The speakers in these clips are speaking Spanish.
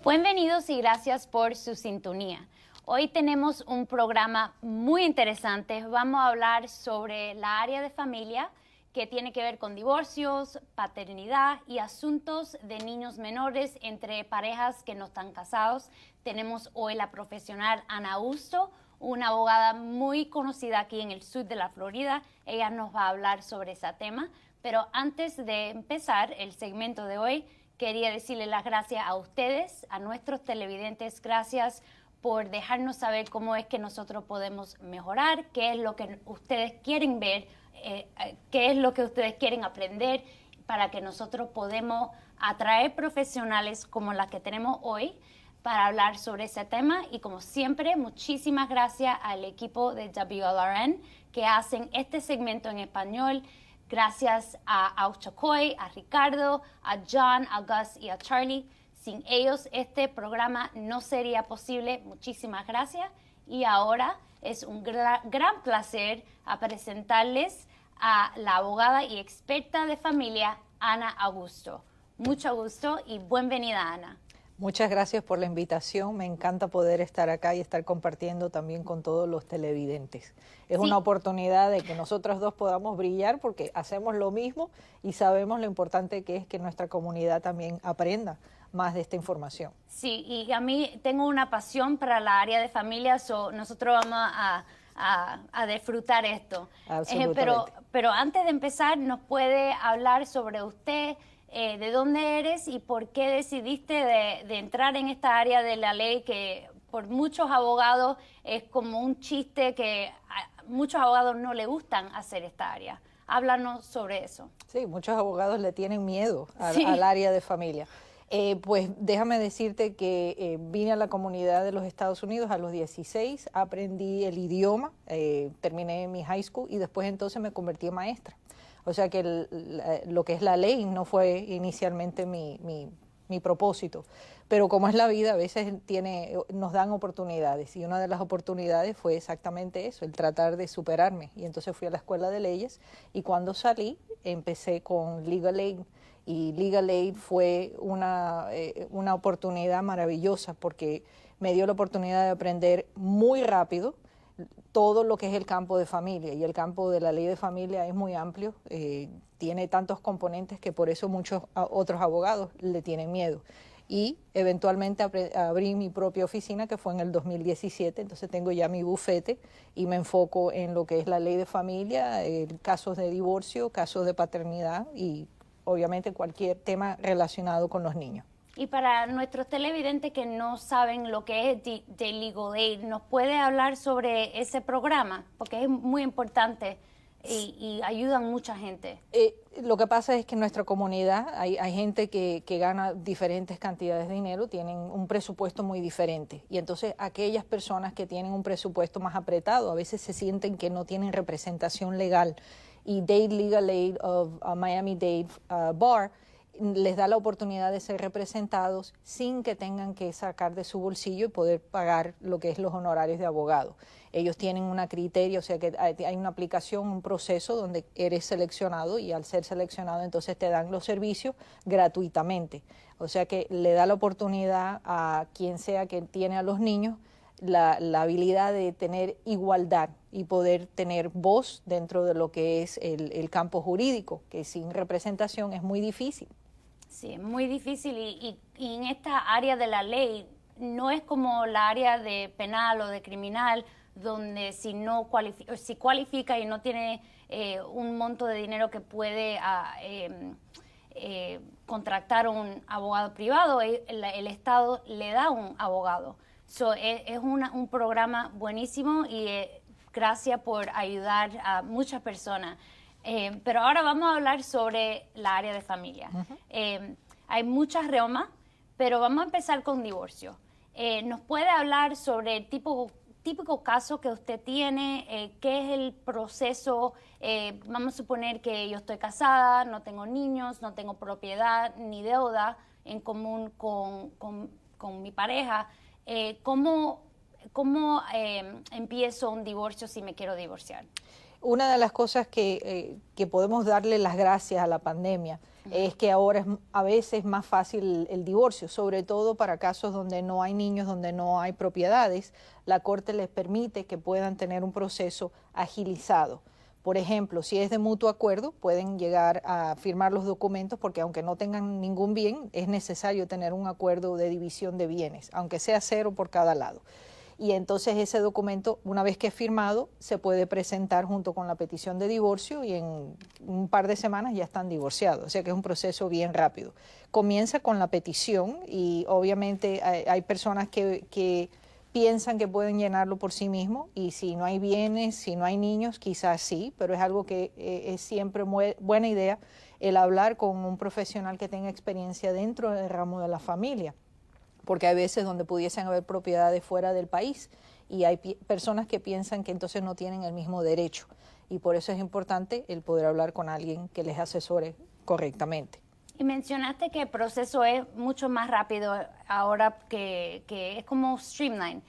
Bienvenidos y gracias por su sintonía. Hoy tenemos un programa muy interesante. Vamos a hablar sobre la área de familia que tiene que ver con divorcios, paternidad y asuntos de niños menores entre parejas que no están casados. Tenemos hoy la profesional Ana Augusto, una abogada muy conocida aquí en el sur de la Florida. Ella nos va a hablar sobre ese tema. Pero antes de empezar el segmento de hoy, quería decirle las gracias a ustedes, a nuestros televidentes. Gracias por dejarnos saber cómo es que nosotros podemos mejorar, qué es lo que ustedes quieren ver, qué es lo que ustedes quieren aprender para que nosotros podamos atraer profesionales como la que tenemos hoy para hablar sobre ese tema. Y como siempre, muchísimas gracias al equipo de WLRN que hacen este segmento en español. Gracias a Auchacoy, a Ricardo, a John, a Gus y a Charlie. Sin ellos este programa no sería posible. Muchísimas gracias. Y ahora es un gran placer a presentarles a la abogada y experta de familia, Ana Augusto. Mucho gusto y bienvenida, Ana. Muchas gracias por la invitación. Me encanta poder estar acá y estar compartiendo también con todos los televidentes. Es una oportunidad de que nosotros dos podamos brillar porque hacemos lo mismo y sabemos lo importante que es que nuestra comunidad también aprenda más de esta información. Sí, y a mí tengo una pasión para la área de familia, nosotros vamos a disfrutar esto. Pero antes de empezar, ¿nos puede hablar sobre usted? ¿De dónde eres y por qué decidiste de entrar en esta área de la ley que por muchos abogados es como un chiste que a muchos abogados no les gustan hacer esta área? Háblanos sobre eso. Sí, muchos abogados le tienen miedo al área de familia. Pues déjame decirte que vine a la comunidad de los Estados Unidos a los 16, aprendí el idioma, terminé mi high school y después entonces me convertí en maestra. O sea que lo que es la ley no fue inicialmente mi propósito. Pero como es la vida, a veces nos dan oportunidades. Y una de las oportunidades fue exactamente eso, el tratar de superarme. Y entonces fui a la escuela de leyes y cuando salí empecé con Legal Aid. Y Legal Aid fue una oportunidad maravillosa porque me dio la oportunidad de aprender muy rápido todo lo que es el campo de familia, y el campo de la ley de familia es muy amplio, tiene tantos componentes que por eso muchos otros abogados le tienen miedo. Y eventualmente abrí mi propia oficina, que fue en el 2017, entonces tengo ya mi bufete y me enfoco en lo que es la ley de familia, casos de divorcio, casos de paternidad y obviamente cualquier tema relacionado con los niños. Y para nuestros televidentes que no saben lo que es de Legal Aid, ¿nos puede hablar sobre ese programa? Porque es muy importante y ayudan mucha gente. Lo que pasa es que en nuestra comunidad hay gente que gana diferentes cantidades de dinero, tienen un presupuesto muy diferente. Y entonces aquellas personas que tienen un presupuesto más apretado a veces se sienten que no tienen representación legal. Y Dade Legal Aid of Miami-Dade Bar les da la oportunidad de ser representados sin que tengan que sacar de su bolsillo y poder pagar lo que es los honorarios de abogado. Ellos tienen un criterio, o sea que hay una aplicación, un proceso donde eres seleccionado y al ser seleccionado entonces te dan los servicios gratuitamente. O sea que le da la oportunidad a quien sea que tiene a los niños la habilidad de tener igualdad y poder tener voz dentro de lo que es el campo jurídico, que sin representación es muy difícil. Sí, es muy difícil y en esta área de la ley no es como la área de penal o de criminal, donde si cualifica y no tiene un monto de dinero que puede contratar un abogado privado, el Estado le da un abogado. Es un programa buenísimo y gracias por ayudar a muchas personas. Pero ahora vamos a hablar sobre la área de familia. Hay muchas reumas, pero vamos a empezar con divorcio. ¿Nos puede hablar sobre el típico caso que usted tiene? ¿Qué es el proceso? Vamos a suponer que yo estoy casada, no tengo niños, no tengo propiedad ni deuda en común con mi pareja. ¿Cómo empiezo un divorcio si me quiero divorciar? Una de las cosas que podemos darle las gracias a la pandemia es que ahora es a veces más fácil el divorcio, sobre todo para casos donde no hay niños, donde no hay propiedades. La Corte les permite que puedan tener un proceso agilizado. Por ejemplo, si es de mutuo acuerdo, pueden llegar a firmar los documentos porque aunque no tengan ningún bien, es necesario tener un acuerdo de división de bienes, aunque sea 0 por cada lado. Y entonces ese documento, una vez que es firmado, se puede presentar junto con la petición de divorcio y en un par de semanas ya están divorciados. O sea que es un proceso bien rápido. Comienza con la petición y obviamente hay personas que piensan que pueden llenarlo por sí mismos y si no hay bienes, si no hay niños, quizás sí, pero es algo que es siempre buena idea el hablar con un profesional que tenga experiencia dentro del ramo de la familia, porque hay veces donde pudiesen haber propiedades fuera del país y hay personas que piensan que entonces no tienen el mismo derecho y por eso es importante el poder hablar con alguien que les asesore correctamente. Y mencionaste que el proceso es mucho más rápido ahora que es como streamline.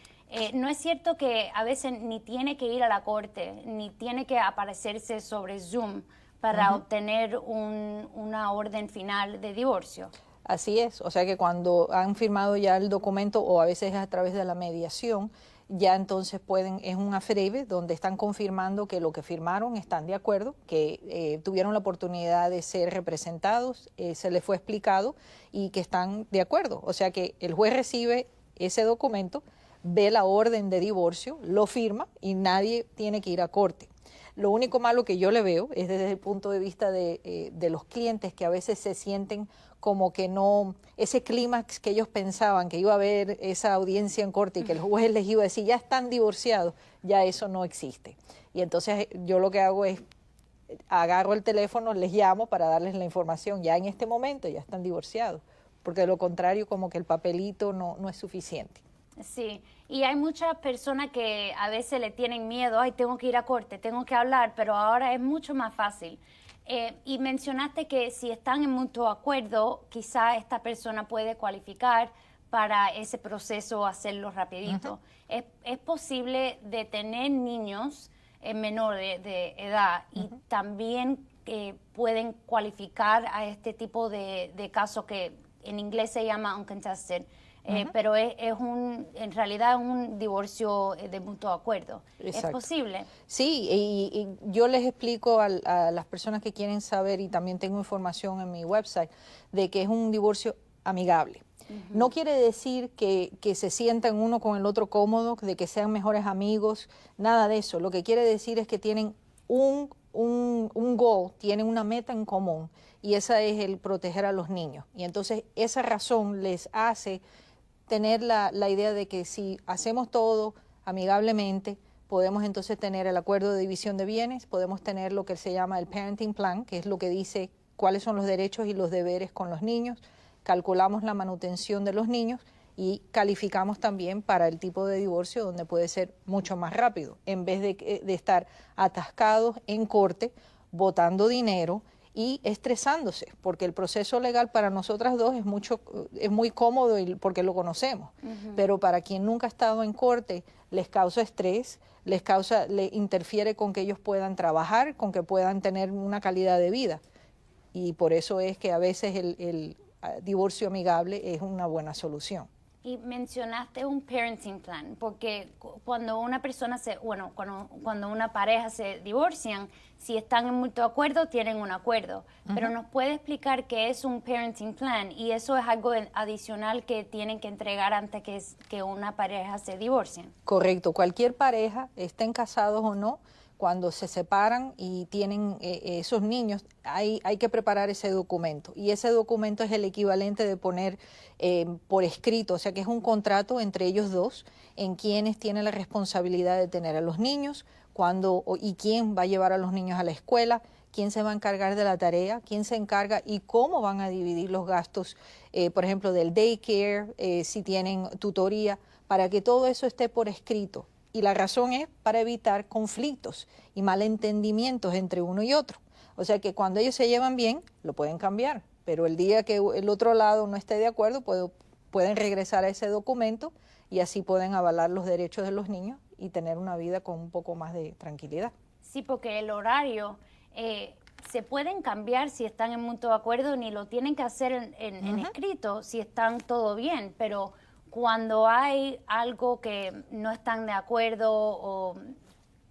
¿No es cierto que a veces ni tiene que ir a la corte, ni tiene que aparecerse sobre Zoom para obtener una orden final de divorcio? Así es, o sea que cuando han firmado ya el documento o a veces es a través de la mediación, ya entonces es un affidavit donde están confirmando que lo que firmaron están de acuerdo, que tuvieron la oportunidad de ser representados, se les fue explicado y que están de acuerdo. O sea que el juez recibe ese documento, ve la orden de divorcio, lo firma y nadie tiene que ir a corte. Lo único malo que yo le veo es desde el punto de vista de los clientes que a veces se sienten como que no, ese clímax que ellos pensaban que iba a haber esa audiencia en corte y que el juez les iba a decir ya están divorciados, ya eso no existe. Y entonces yo lo que hago es agarro el teléfono, les llamo para darles la información, ya en este momento ya están divorciados, porque de lo contrario como que el papelito no es suficiente. Sí, y hay muchas personas que a veces le tienen miedo, ay, tengo que ir a corte, tengo que hablar, pero ahora es mucho más fácil. Y mencionaste que si están en mutuo acuerdo, quizá esta persona puede cualificar para ese proceso, hacerlo rapidito. ¿Es posible de tener niños menores de edad y también pueden cualificar a este tipo de caso que en inglés se llama uncontested? Pero en realidad es un divorcio de mutuo acuerdo. Exacto. ¿Es posible? Sí, y yo les explico a las personas que quieren saber, y también tengo información en mi website, de que es un divorcio amigable. No quiere decir que se sientan uno con el otro cómodo, de que sean mejores amigos, nada de eso. Lo que quiere decir es que tienen un goal, tienen una meta en común, y esa es el proteger a los niños. Y entonces esa razón les hace tener la idea de que si hacemos todo amigablemente, podemos entonces tener el acuerdo de división de bienes, podemos tener lo que se llama el parenting plan, que es lo que dice cuáles son los derechos y los deberes con los niños, calculamos la manutención de los niños y calificamos también para el tipo de divorcio donde puede ser mucho más rápido, en vez de estar atascados en corte, botando dinero y estresándose, porque el proceso legal para nosotras dos es muy cómodo porque lo conocemos, pero para quien nunca ha estado en corte les causa estrés, le interfiere con que ellos puedan trabajar, con que puedan tener una calidad de vida, y por eso es que a veces el divorcio amigable es una buena solución. Y mencionaste un parenting plan, porque cuando una persona cuando una pareja se divorcian, si están en mutuo acuerdo, tienen un acuerdo. Pero ¿nos puede explicar qué es un parenting plan? Y eso es algo adicional que tienen que entregar antes que una pareja se divorcien. Correcto. Cualquier pareja, estén casados o no, cuando se separan y tienen esos niños, hay que preparar ese documento. Y ese documento es el equivalente de poner por escrito, o sea que es un contrato entre ellos dos en quienes tienen la responsabilidad de tener a los niños, cuándo y quién va a llevar a los niños a la escuela, quién se va a encargar de la tarea, quién se encarga y cómo van a dividir los gastos, por ejemplo, del daycare, si tienen tutoría, para que todo eso esté por escrito. Y la razón es para evitar conflictos y malentendimientos entre uno y otro. O sea que cuando ellos se llevan bien, lo pueden cambiar, pero el día que el otro lado no esté de acuerdo, pueden regresar a ese documento y así pueden avalar los derechos de los niños y tener una vida con un poco más de tranquilidad. Sí, porque el horario se pueden cambiar si están en mutuo acuerdo, ni lo tienen que hacer en escrito si están todo bien, pero cuando hay algo que no están de acuerdo o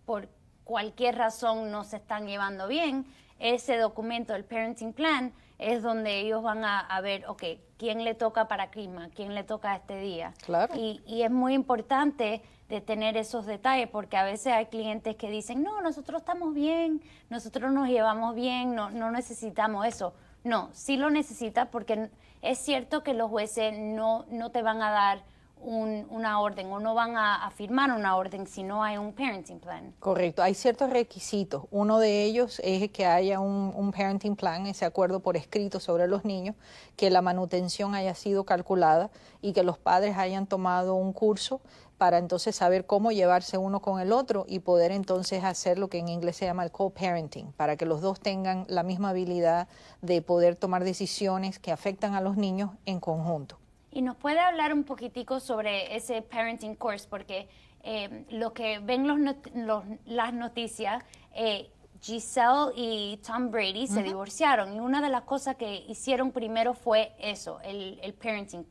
por cualquier razón no se están llevando bien, ese documento, el Parenting Plan, es donde ellos van a ver, ok, quién le toca para clima, quién le toca este día. Claro. Y es muy importante de tener esos detalles, porque a veces hay clientes que dicen, no, nosotros estamos bien, nosotros nos llevamos bien, no necesitamos eso. No, sí lo necesitas, porque es cierto que los jueces no te van a dar una orden o no van a firmar una orden si no hay un parenting plan. Correcto, hay ciertos requisitos. Uno de ellos es que haya un parenting plan, ese acuerdo por escrito sobre los niños, que la manutención haya sido calculada y que los padres hayan tomado un curso para entonces saber cómo llevarse uno con el otro y poder entonces hacer lo que en inglés se llama el co-parenting, para que los dos tengan la misma habilidad de poder tomar decisiones que afectan a los niños en conjunto. ¿Y nos puede hablar un poquitico sobre ese parenting course? Porque lo que ven las noticias, Giselle y Tom Brady se divorciaron, y una de las cosas que hicieron primero fue eso, el parenting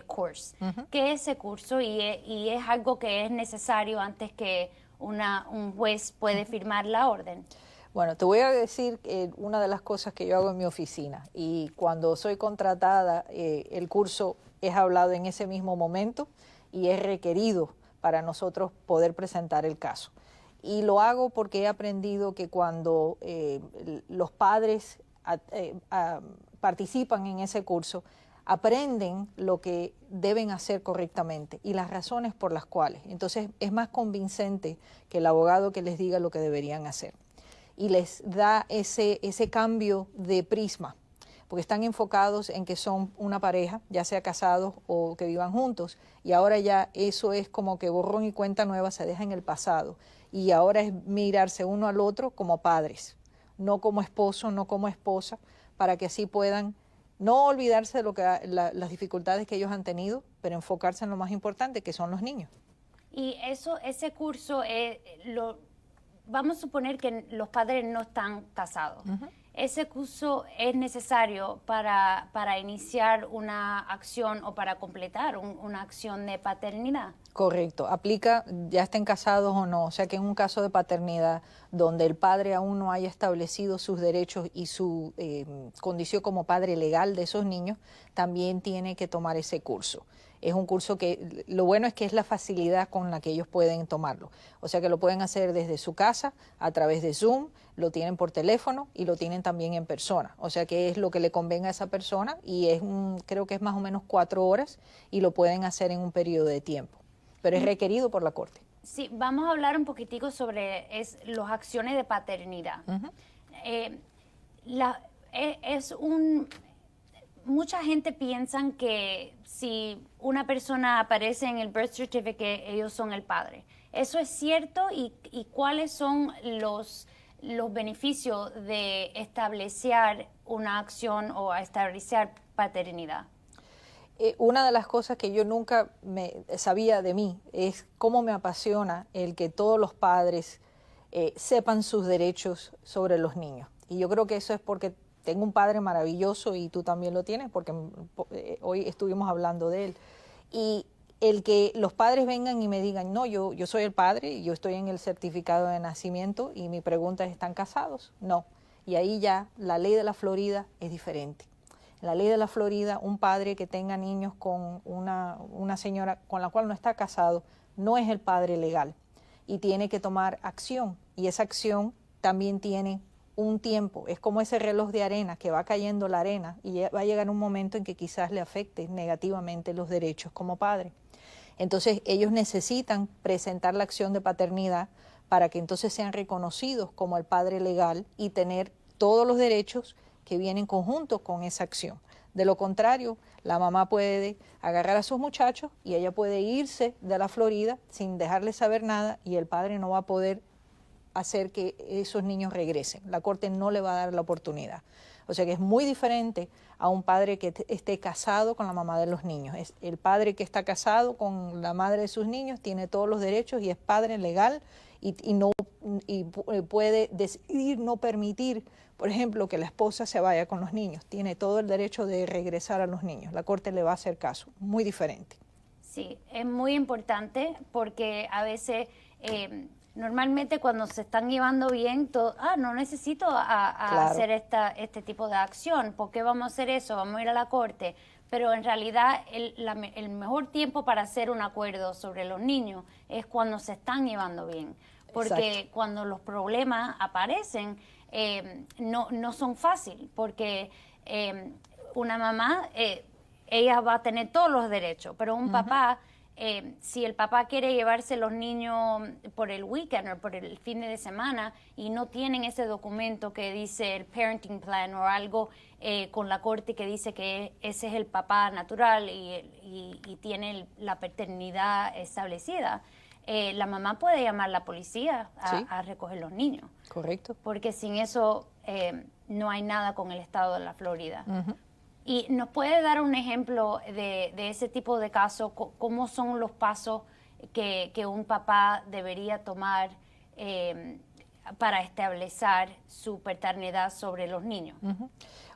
course. ¿Qué es ese curso? Y es algo que es necesario antes que un juez puede firmar la orden. Bueno, te voy a decir una de las cosas que yo hago en mi oficina, y cuando soy contratada, el curso es hablado en ese mismo momento y es requerido para nosotros poder presentar el caso. Y lo hago porque he aprendido que cuando los padres participan en ese curso, aprenden lo que deben hacer correctamente y las razones por las cuales. Entonces es más convincente que el abogado que les diga lo que deberían hacer. Y les da ese cambio de prisma, porque están enfocados en que son una pareja, ya sea casados o que vivan juntos, y ahora ya eso es como que borrón y cuenta nueva, se deja en el pasado, y ahora es mirarse uno al otro como padres, no como esposo, no como esposa, para que así puedan no olvidarse de lo que las dificultades que ellos han tenido, pero enfocarse en lo más importante, que son los niños. Y ese curso, vamos a suponer que los padres no están casados. ¿Ese curso es necesario para iniciar una acción o para completar una acción de paternidad? Correcto, aplica ya estén casados o no, o sea que en un caso de paternidad donde el padre aún no haya establecido sus derechos y su condición como padre legal de esos niños, también tiene que tomar ese curso. Es un curso que lo bueno es que es la facilidad con la que ellos pueden tomarlo. O sea que lo pueden hacer desde su casa, a través de Zoom, lo tienen por teléfono y lo tienen también en persona. O sea que es lo que le convenga a esa persona y creo que es más o menos 4 horas y lo pueden hacer en un periodo de tiempo. Pero es requerido por la Corte. Sí, vamos a hablar un poquitico sobre las acciones de paternidad. Mucha gente piensa que si una persona aparece en el birth certificate, ellos son el padre. ¿Eso es cierto? ¿Y cuáles son los beneficios de establecer una acción o establecer paternidad? Una de las cosas que yo nunca sabía de mí es cómo me apasiona el que todos los padres sepan sus derechos sobre los niños. Y yo creo que eso es porque tengo un padre maravilloso y tú también lo tienes, porque hoy estuvimos hablando de él. Y el que los padres vengan y me digan, no, yo soy el padre y yo estoy en el certificado de nacimiento, y mi pregunta es, ¿están casados? No. Y ahí ya la ley de la Florida es diferente. En la ley de la Florida, un padre que tenga niños con una señora con la cual no está casado no es el padre legal y tiene que tomar acción, y esa acción también tiene un tiempo. Es como ese reloj de arena que va cayendo la arena y va a llegar un momento en que quizás le afecte negativamente los derechos como padre. Entonces ellos necesitan presentar la acción de paternidad para que entonces sean reconocidos como el padre legal y tener todos los derechos que vienen conjuntos con esa acción. De lo contrario, la mamá puede agarrar a sus muchachos y ella puede irse de la Florida sin dejarles saber nada, y el padre no va a poder hacer que esos niños regresen. La Corte no le va a dar la oportunidad. O sea que es muy diferente a un padre que esté casado con la mamá de los niños. El padre que está casado con la madre de sus niños tiene todos los derechos y es padre legal y no puede decidir no permitir, por ejemplo, que la esposa se vaya con los niños. Tiene todo el derecho de regresar a los niños. La Corte le va a hacer caso. Muy diferente. Sí, es muy importante porque a veces, normalmente cuando se están llevando bien, no necesito Claro. hacer este tipo de acción. ¿Por qué vamos a hacer eso? Vamos a ir a la Corte. Pero en realidad el mejor tiempo para hacer un acuerdo sobre los niños es cuando se están llevando bien. Porque Exacto. cuando los problemas aparecen, no son fáciles. Porque una mamá, ella va a tener todos los derechos, pero un papá, si el papá quiere llevarse los niños por el weekend o por el fin de semana y no tienen ese documento que dice el parenting plan o algo con la corte que dice que ese es el papá natural y tiene la paternidad establecida, la mamá puede llamar a la policía Sí. a recoger los niños. Correcto. Porque sin eso no hay nada con el estado de la Florida. ¿Y nos puede dar un ejemplo de ese tipo de casos? ¿Cómo son los pasos que un papá debería tomar para establecer su paternidad sobre los niños?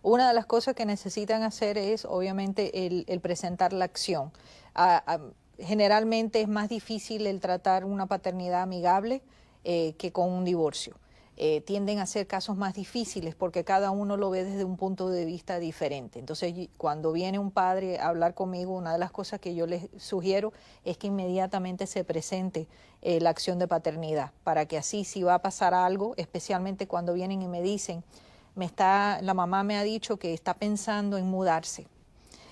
Una de las cosas que necesitan hacer es, obviamente, el presentar la acción. Generalmente es más difícil el tratar una paternidad amigable que con un divorcio. Tienden a ser casos más difíciles porque cada uno lo ve desde un punto de vista diferente. Entonces, cuando viene un padre a hablar conmigo, una de las cosas que yo les sugiero es que inmediatamente se presente la acción de paternidad, para que así, si va a pasar algo, especialmente cuando vienen y me dicen, la mamá me ha dicho que está pensando en mudarse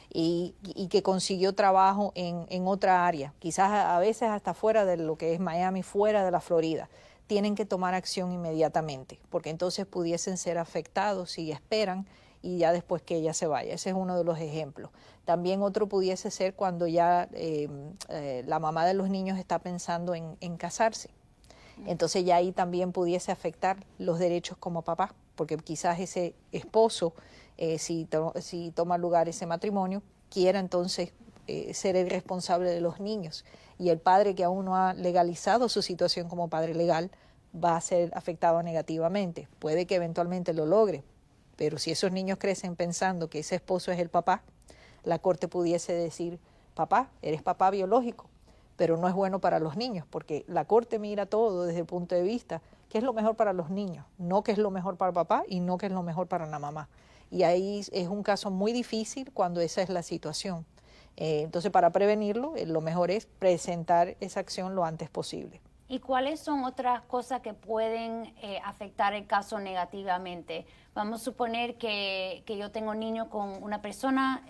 y que consiguió trabajo en otra área, quizás a veces hasta fuera de lo que es Miami, fuera de la Florida. Tienen que tomar acción inmediatamente, porque entonces pudiesen ser afectados si esperan y ya después que ella se vaya. Ese es uno de los ejemplos. También otro pudiese ser cuando ya la mamá de los niños está pensando en casarse. Entonces ya ahí también pudiese afectar los derechos como papá, porque quizás ese esposo, si toma lugar ese matrimonio, quiera entonces ser el responsable de los niños. Y el padre que aún no ha legalizado su situación como padre legal va a ser afectado negativamente. Puede que eventualmente lo logre, pero si esos niños crecen pensando que ese esposo es el papá, la corte pudiese decir, papá, eres papá biológico, pero no es bueno para los niños, porque la corte mira todo desde el punto de vista qué es lo mejor para los niños, no qué es lo mejor para el papá y no qué es lo mejor para la mamá. Y ahí es un caso muy difícil cuando esa es la situación. Entonces, para prevenirlo, lo mejor es presentar esa acción lo antes posible. ¿Y cuáles son otras cosas que pueden afectar el caso negativamente? Vamos a suponer que yo tengo niños con una persona,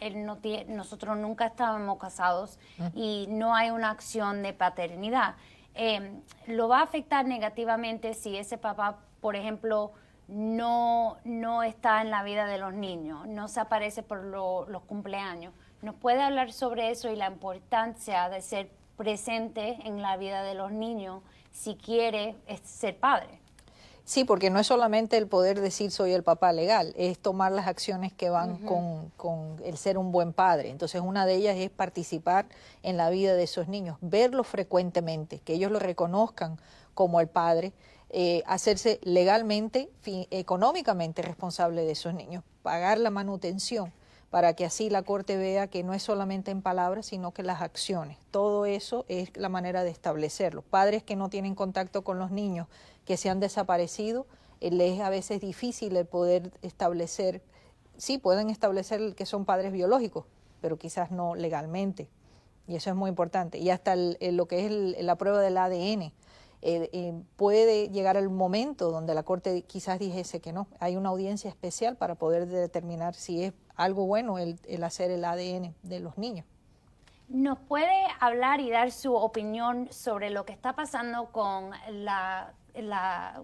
nosotros nunca estábamos casados y no hay una acción de paternidad. ¿Lo va a afectar negativamente si ese papá, por ejemplo, no está en la vida de los niños, no se aparece por los cumpleaños? ¿Nos puede hablar sobre eso y la importancia de ser presente en la vida de los niños si quiere ser padre? Sí, porque no es solamente el poder decir soy el papá legal, es tomar las acciones que van con el ser un buen padre. Entonces una de ellas es participar en la vida de esos niños, verlos frecuentemente, que ellos lo reconozcan como el padre, hacerse legalmente, económicamente responsable de esos niños, pagar la manutención, para que así la Corte vea que no es solamente en palabras, sino que las acciones. Todo eso es la manera de establecerlo. Padres que no tienen contacto con los niños, que se han desaparecido, les es a veces difícil el poder establecer, sí, pueden establecer que son padres biológicos, pero quizás no legalmente. Y eso es muy importante. Y hasta lo que es la prueba del ADN. Puede llegar el momento donde la Corte quizás dijese que no. Hay una audiencia especial para poder determinar si es algo bueno el hacer el ADN de los niños. ¿Nos puede hablar y dar su opinión sobre lo que está pasando con la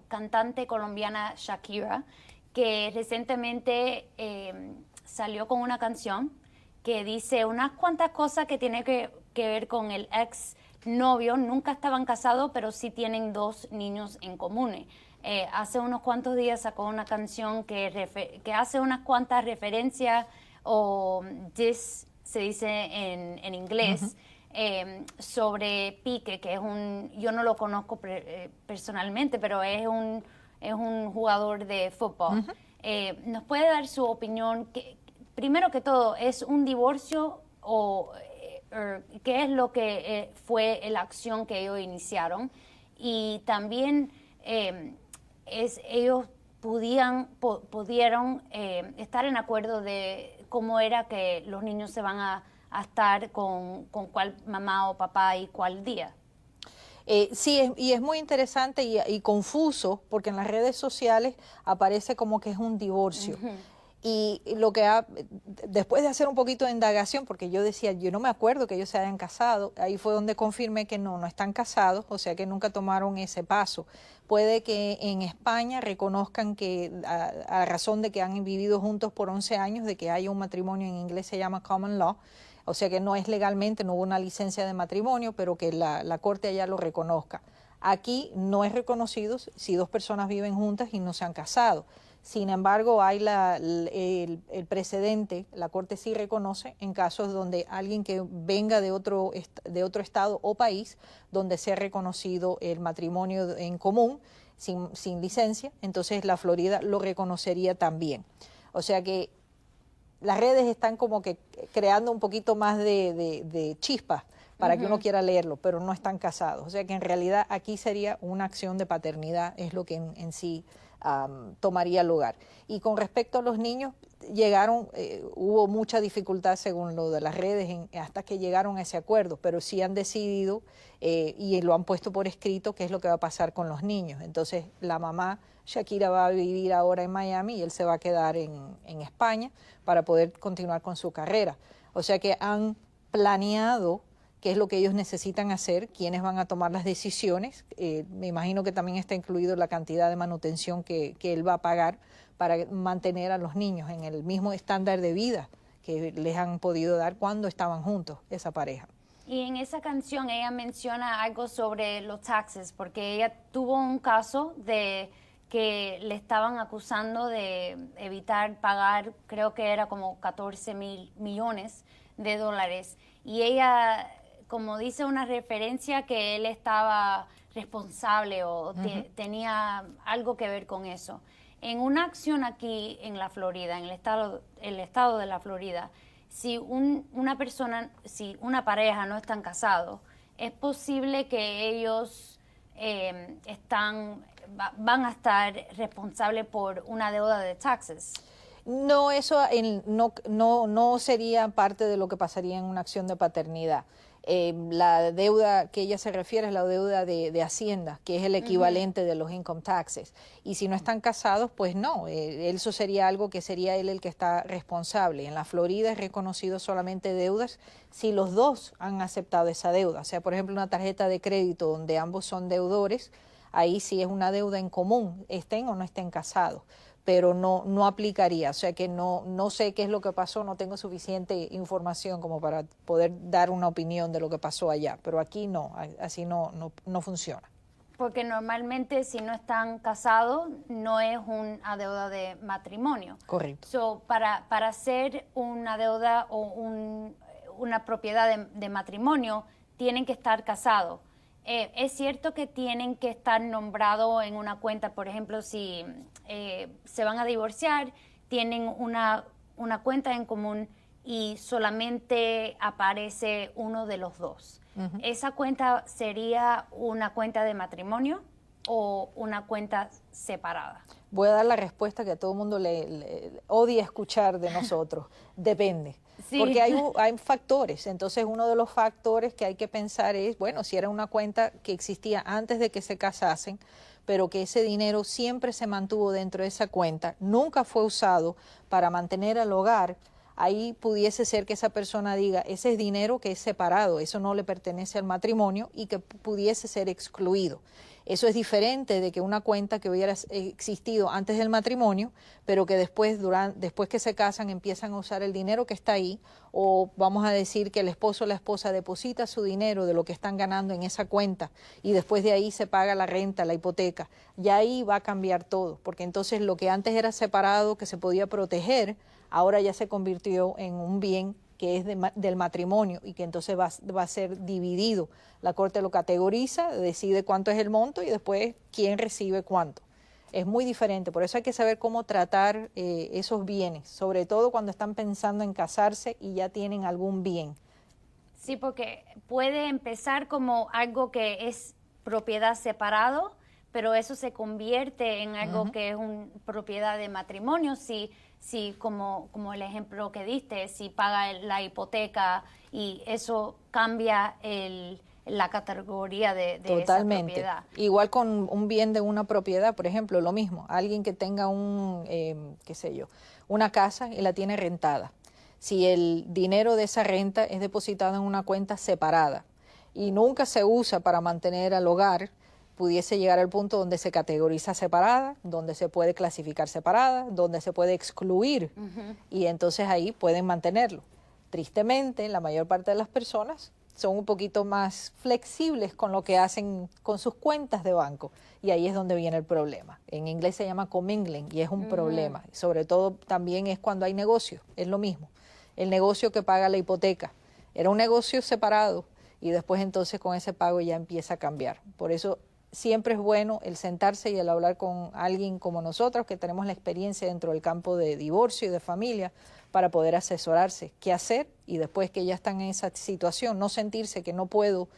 cantante colombiana Shakira, que recientemente salió con una canción que dice unas cuantas cosas que tienen que ver con el ex novio? Nunca estaban casados, pero sí tienen 2 niños en común. Hace unos cuantos días sacó una canción que hace unas cuantas referencias, o diss se dice en inglés, sobre Piqué, que es yo no lo conozco personalmente, pero es un jugador de fútbol. ¿Nos puede dar su opinión? Primero que todo, ¿es un divorcio o qué es lo que fue la acción que ellos iniciaron? Y también ellos pudieron estar en acuerdo de cómo era que los niños se van a estar con cuál mamá o papá y cuál día. Sí, y es muy interesante y confuso, porque en las redes sociales aparece como que es un divorcio. Y después de hacer un poquito de indagación, porque yo decía, yo no me acuerdo que ellos se hayan casado, ahí fue donde confirmé que no están casados, o sea que nunca tomaron ese paso. Puede que en España reconozcan que a razón de que han vivido juntos por 11 años, de que haya un matrimonio, en inglés se llama common law, o sea que no es legalmente, no hubo una licencia de matrimonio, pero que la corte allá lo reconozca. Aquí no es reconocido si dos personas viven juntas y no se han casado. Sin embargo, hay el precedente, la corte sí reconoce en casos donde alguien que venga de otro estado o país, donde sea reconocido el matrimonio en común, sin licencia, entonces la Florida lo reconocería también. O sea que las redes están como que creando un poquito más de chispas para que uno quiera leerlo, pero no están casados. O sea que en realidad aquí sería una acción de paternidad, es lo que en sí tomaría lugar. Y con respecto a los niños, hubo mucha dificultad según lo de las redes hasta que llegaron a ese acuerdo, pero sí han decidido y lo han puesto por escrito qué es lo que va a pasar con los niños. Entonces la mamá Shakira va a vivir ahora en Miami y él se va a quedar en España para poder continuar con su carrera. O sea que han planeado qué es lo que ellos necesitan hacer, quiénes van a tomar las decisiones. Me imagino que también está incluido la cantidad de manutención que él va a pagar para mantener a los niños en el mismo estándar de vida que les han podido dar cuando estaban juntos, esa pareja. Y en esa canción ella menciona algo sobre los taxes, porque ella tuvo un caso de que le estaban acusando de evitar pagar, creo que era como 14 mil millones de dólares. Y ella, como dice una referencia, que él estaba responsable o tenía algo que ver con eso. En una acción aquí en la Florida, en el estado de la Florida, si una pareja no están casados, es posible que ellos van a estar responsables por una deuda de taxes. No, eso no sería parte de lo que pasaría en una acción de paternidad. La deuda que ella se refiere es la deuda de Hacienda, que es el equivalente de los income taxes. Y si no están casados, pues no, eso sería algo que sería él el que está responsable. En la Florida es reconocido solamente deudas si los dos han aceptado esa deuda. O sea, por ejemplo, una tarjeta de crédito donde ambos son deudores, ahí sí es una deuda en común, estén o no estén casados, pero no aplicaría. O sea que no sé qué es lo que pasó, no tengo suficiente información como para poder dar una opinión de lo que pasó allá, pero aquí no, así no funciona. Porque normalmente si no están casados no es una deuda de matrimonio. Correcto. So, para hacer una deuda o una propiedad de matrimonio tienen que estar casados. Es cierto que tienen que estar nombrados en una cuenta, por ejemplo, si se van a divorciar, tienen una cuenta en común y solamente aparece uno de los dos. ¿Esa cuenta sería una cuenta de matrimonio o una cuenta separada? Voy a dar la respuesta que a todo el mundo le odia escuchar de nosotros. Depende. Sí. Porque hay factores. Entonces, uno de los factores que hay que pensar es, bueno, si era una cuenta que existía antes de que se casasen, pero que ese dinero siempre se mantuvo dentro de esa cuenta, nunca fue usado para mantener al hogar, ahí pudiese ser que esa persona diga, ese es dinero que es separado, eso no le pertenece al matrimonio y que pudiese ser excluido. Eso es diferente de que una cuenta que hubiera existido antes del matrimonio, pero que después que se casan empiezan a usar el dinero que está ahí, o vamos a decir que el esposo o la esposa deposita su dinero de lo que están ganando en esa cuenta y después de ahí se paga la renta, la hipoteca. Y ahí va a cambiar todo, porque entonces lo que antes era separado, que se podía proteger, ahora ya se convirtió en un bien que es del matrimonio y que entonces va a ser dividido. La Corte lo categoriza, decide cuánto es el monto y después quién recibe cuánto. Es muy diferente, por eso hay que saber cómo tratar esos bienes, sobre todo cuando están pensando en casarse y ya tienen algún bien. Sí, porque puede empezar como algo que es propiedad separado, pero eso se convierte en algo que es una propiedad de matrimonio si como el ejemplo que diste, si paga la hipoteca y eso cambia la categoría de esa propiedad. Igual con un bien de una propiedad, por ejemplo, lo mismo, alguien que tenga una casa y la tiene rentada. Si el dinero de esa renta es depositado en una cuenta separada y nunca se usa para mantener al hogar, pudiese llegar al punto donde se categoriza separada, donde se puede clasificar separada, donde se puede excluir y entonces ahí pueden mantenerlo. Tristemente, la mayor parte de las personas son un poquito más flexibles con lo que hacen con sus cuentas de banco y ahí es donde viene el problema. En inglés se llama commingling y es un problema. Sobre todo también es cuando hay negocio, es lo mismo. El negocio que paga la hipoteca era un negocio separado y después entonces con ese pago ya empieza a cambiar. Por eso siempre es bueno el sentarse y el hablar con alguien como nosotros que tenemos la experiencia dentro del campo de divorcio y de familia para poder asesorarse qué hacer y después que ya están en esa situación, no sentirse que no puedo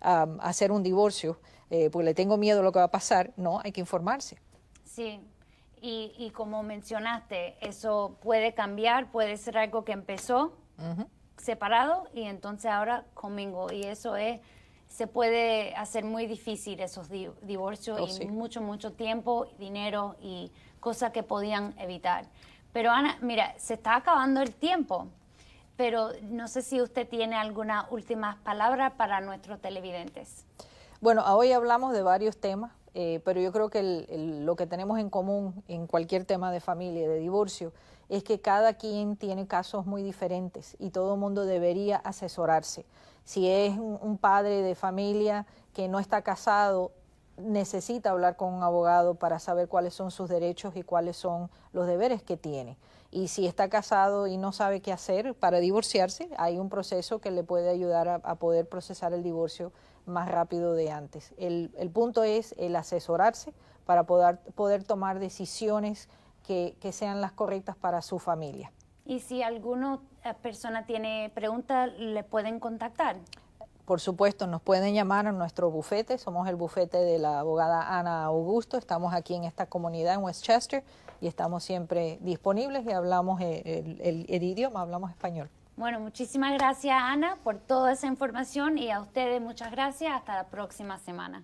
hacer un divorcio porque le tengo miedo a lo que va a pasar. No, hay que informarse. Sí, y como mencionaste, eso puede cambiar, puede ser algo que empezó separado y entonces ahora conmigo y eso se puede hacer muy difícil esos divorcios y mucho tiempo, dinero y cosas que podían evitar. Pero Ana, mira, se está acabando el tiempo, pero no sé si usted tiene alguna última palabra para nuestros televidentes. Bueno, hoy hablamos de varios temas, pero yo creo que lo que tenemos en común en cualquier tema de familia, de divorcio, es que cada quien tiene casos muy diferentes y todo el mundo debería asesorarse. Si es un padre de familia que no está casado, necesita hablar con un abogado para saber cuáles son sus derechos y cuáles son los deberes que tiene. Y si está casado y no sabe qué hacer para divorciarse, hay un proceso que le puede ayudar a poder procesar el divorcio más rápido de antes. El punto es el asesorarse para poder tomar decisiones que sean las correctas para su familia. Y si alguna persona tiene preguntas, ¿le pueden contactar? Por supuesto, nos pueden llamar a nuestro bufete. Somos el bufete de la abogada Ana Augusto. Estamos aquí en esta comunidad en Westchester y estamos siempre disponibles y hablamos el idioma, hablamos español. Bueno, muchísimas gracias, Ana, por toda esa información y a ustedes muchas gracias. Hasta la próxima semana.